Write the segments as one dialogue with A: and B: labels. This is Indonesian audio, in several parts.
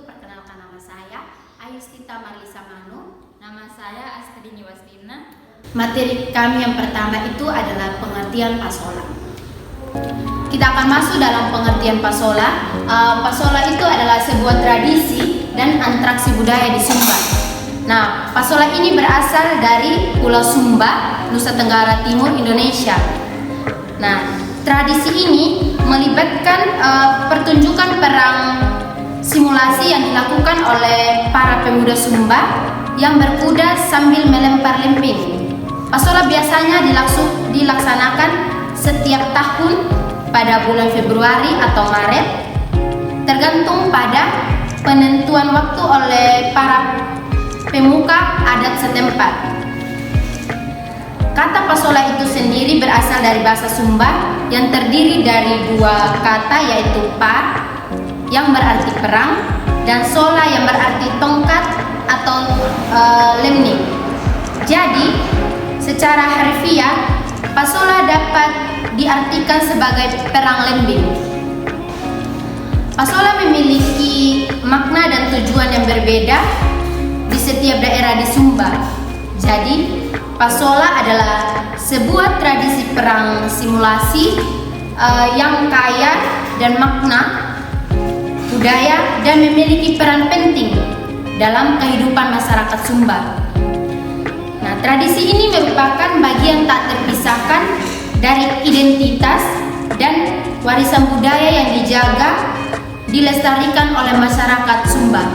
A: perkenalkan nama saya Ayustita Marlisa Manu.
B: Nama saya Astridini Waslina.
A: Materi kami yang pertama itu adalah pengertian pasola. Kita akan masuk dalam pengertian pasola. Pasola itu adalah sebuah tradisi dan atraksi budaya di Sumba. Nah, pasola ini berasal dari Pulau Sumba, Nusa Tenggara Timur, Indonesia. Nah, tradisi ini melibatkan pertunjukan perang simulasi yang dilakukan oleh para pemuda Sumba yang berkuda sambil melempar lempeng. Pasola biasanya dilaksanakan setiap tahun pada bulan Februari atau Maret, tergantung pada penentuan waktu oleh para pemuka adat setempat. Kata pasola itu sendiri berasal dari bahasa Sumba yang terdiri dari dua kata, yaitu pa yang berarti perang dan sola yang berarti tongkat atau lemning. Jadi, secara harfiah, pasola dapat diartikan sebagai perang lembing. Pasola memiliki makna dan tujuan yang berbeda di setiap daerah di Sumba. Jadi, pasola adalah sebuah tradisi perang simulasi yang kaya dan makna budaya dan memiliki peran penting dalam kehidupan masyarakat Sumba. Nah, tradisi ini merupakan bagian tak terpisahkan dari identitas dan warisan budaya yang dijaga, dilestarikan oleh masyarakat Sumba.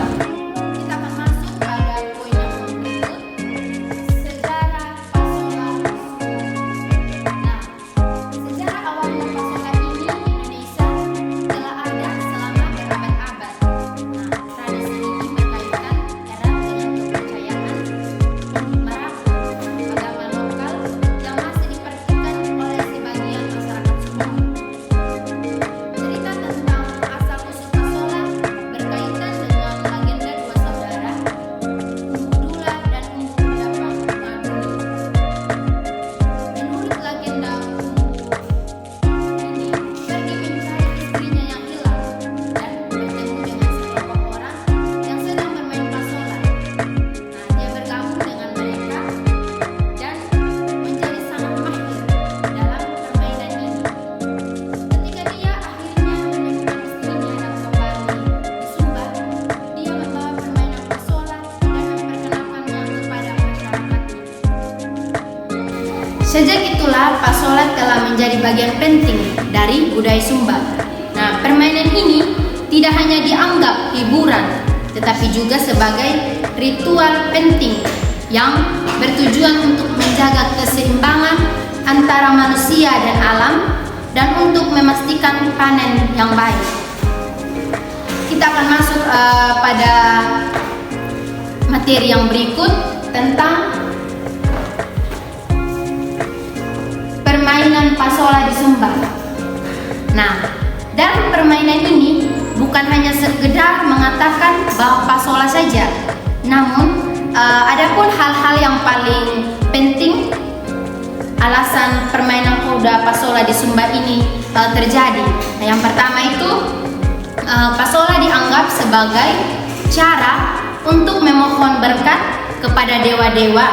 A: Kita akan masuk pada poin yang berikut, sejarah pasola. Nah, sejarah awalnya pasola ini di Indonesia telah ada selama berabad-abad. Nah, tradisi ini berkaitan erat dengan kepercayaan agama lokal yang masih dipraktikkan oleh sebagian masyarakat Sumba. Cerita tentang asal-usul pasola berkaitan dengan legenda dua saudara, Umbu Dula dan Umbu Dapang Maduni. Menurut legenda, Umbu ini pergi mencari istrinya yang hilang dan bertemu dengan sekelompok orang yang sedang bermain pasola. Nah, dia bergabung dengan mereka dan menjadi sangat mahir dalam permainan ini. Ketika dia akhirnya menemukan istrinya dan kembali di Sumba, dia membawa permainan pasola dan memperkenalkannya kepada masyarakat. Sejak itulah pasola telah menjadi bagian penting dari budaya Sumba. Nah, permainan ini tidak hanya dianggap hiburan, tetapi juga sebagai ritual penting yang bertujuan untuk menjaga keseimbangan antara manusia dan alam dan untuk memastikan panen yang baik. Kita akan masuk pada materi yang berikut tentang permainan pasola di Sumba. Nah, dalam permainan ini bukan hanya sekedar mengatakan bahwa pasola saja, namun adapun hal-hal yang paling penting alasan permainan kuda pasola di Sumba ini terjadi. Nah, yang pertama itu pasola dianggap sebagai cara untuk memohon berkat kepada dewa-dewa.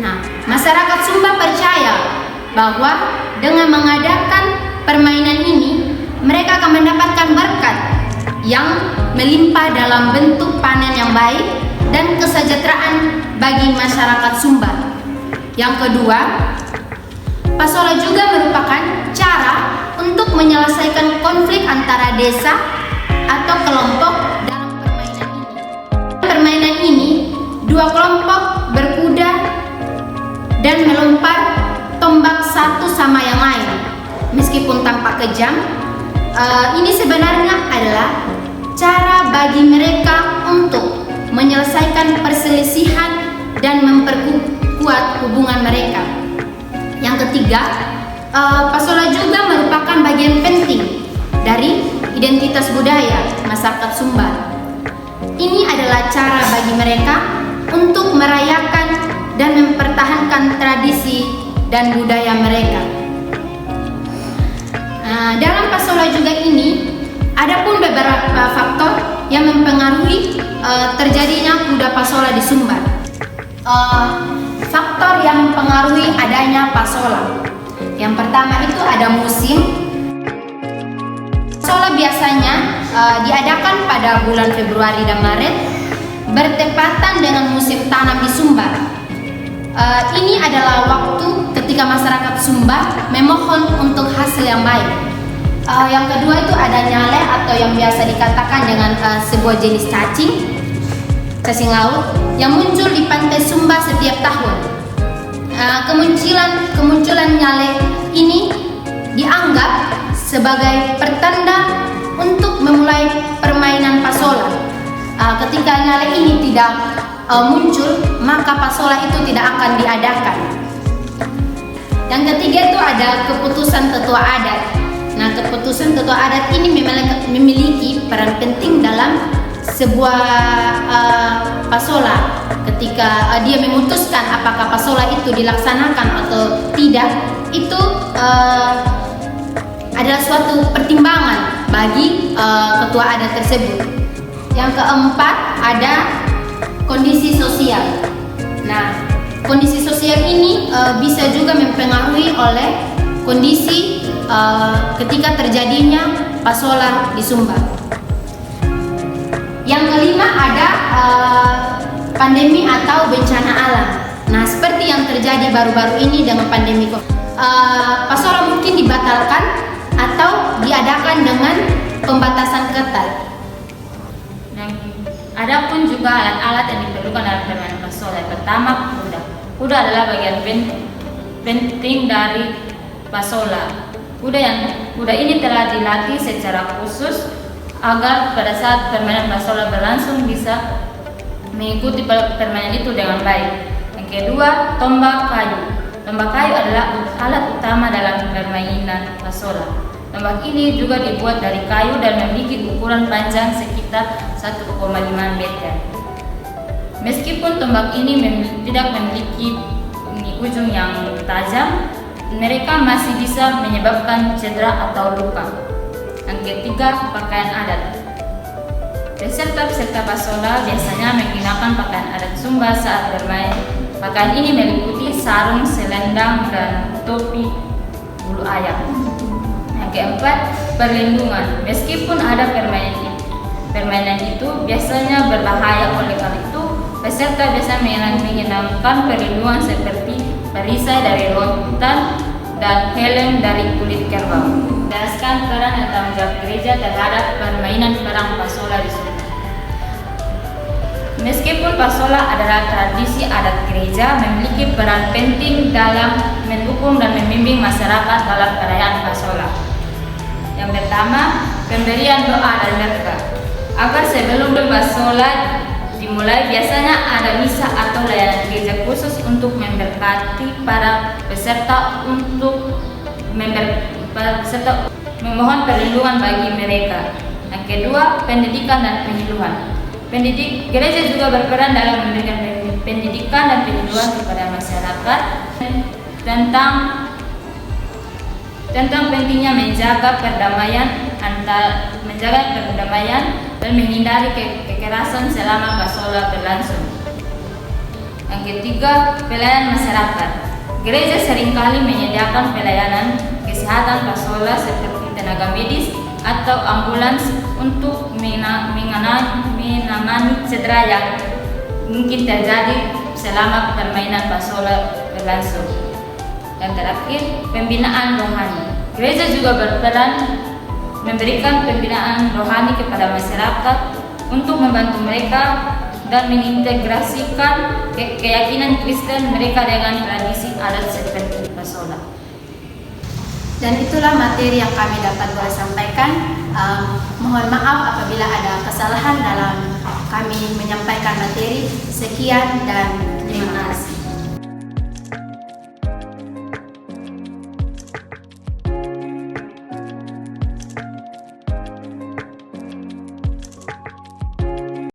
A: Nah, masyarakat Sumba percaya bahwa dengan mengadakan permainan ini mereka akan mendapatkan berkat yang melimpah dalam bentuk panen yang baik dan kesejahteraan bagi masyarakat Sumba. Yang kedua, pasola juga merupakan cara untuk menyelesaikan konflik antara desa atau kelompok dalam permainan ini. Permainan ini, dua kelompok berkuda dan melempar tombak satu sama yang lain. Meskipun tampak kejam, ini sebenarnya adalah cara bagi mereka untuk menyelesaikan perselisihan dan memperkuat hubungan mereka. Yang ketiga, pasola juga merupakan bagian penting dari identitas budaya masyarakat Sumba. Ini adalah cara bagi mereka untuk merayakan dan mempertahankan tradisi dan budaya mereka. Dalam pasola juga ini, ada pun beberapa faktor yang mempengaruhi terjadinya kuda pasola di Sumbar. Faktor yang mempengaruhi adanya pasola. Yang pertama itu ada musim. Pasola biasanya diadakan pada bulan Februari dan Maret, bertepatan dengan musim tanam di Sumbar. Ini adalah waktu ketika masyarakat Sumbar memohon untuk hasil yang baik. Yang kedua itu ada nyale atau yang biasa dikatakan dengan sebuah jenis cacing laut yang muncul di pantai Sumbar setiap tahun. Kemunculan nyale ini dianggap sebagai pertanda untuk memulai permainan pasola. Ketika nyale ini tidak muncul, maka pasola itu tidak akan diadakan. Yang ketiga itu ada keputusan tetua adat. Nah, keputusan tetua adat ini memiliki peran penting dalam sebuah pasola. Ketika dia memutuskan apakah pasola itu dilaksanakan atau tidak, itu adalah suatu pertimbangan bagi ketua adat tersebut. Yang keempat ada kondisi sosial. Nah, kondisi sosial ini bisa juga mempengaruhi oleh kondisi ketika terjadinya pasola di Sumbar. Yang kelima ada pandemi atau bencana alam. Nah, seperti yang terjadi baru-baru ini dengan pandemi pasola mungkin dibatalkan atau diadakan dengan pembatasan ketat.
B: Ada pun juga alat-alat yang diperlukan dalam permainan pasola. Yang pertama, kuda. Kuda adalah bagian penting dari pasola. Kuda ini telah dilatih secara khusus agar pada saat permainan pasola berlangsung bisa mengikuti permainan itu dengan baik. Yang kedua, tombak kayu. Tombak kayu adalah alat utama dalam permainan pasola. Tombak ini juga dibuat dari kayu dan memiliki ukuran panjang sekitar 1,5 meter. Meskipun tombak ini tidak memiliki ujung yang tajam, mereka masih bisa menyebabkan cedera atau luka. Yang ketiga, pakaian adat. Peserta pasola biasanya menggunakan pakaian adat Sumba saat bermain. Pakaian ini meliputi sarung, selendang, dan topi bulu ayam. Yang keempat, perlindungan. Meskipun ada permainan itu biasanya berbahaya, oleh karena itu peserta biasa mengenakan perlindungan seperti perisai dari lontar dan helm dari kulit kerbau. Menjelaskan peran dan tanggung jawab gereja terhadap permainan perang pasola di Sumba. Meskipun pasola adalah tradisi adat gereja, memiliki peran penting dalam mendukung dan membimbing masyarakat dalam perayaan pasola. Yang pertama, pemberian doa dan berkah. Agar sebelum pasola dimulai, biasanya ada misa atau layanan gereja khusus untuk memberkati para peserta memohon perlindungan bagi mereka. Yang kedua, pendidikan dan penyuluhan. Gereja juga berperan dalam memberikan pendidikan dan penyuluhan kepada masyarakat tentang pentingnya menjaga perdamaian dan menghindari kekerasan selama pasola berlangsung. Yang ketiga, pelayanan masyarakat. Gereja seringkali menyediakan pelayanan kesehatan pasola seperti tenaga medis atau ambulans untuk menangani cedera yang mungkin terjadi selama permainan pasola berlangsung. Yang terakhir, pembinaan rohani. Gereja juga berperan memberikan pembinaan rohani kepada masyarakat untuk membantu mereka dan mengintegrasikan keyakinan Kristen mereka dengan tradisi adat seperti pasola.
A: Dan itulah materi yang kami dapat boleh sampaikan. Mohon maaf apabila ada kesalahan dalam kami menyampaikan materi. Sekian dan terima kasih.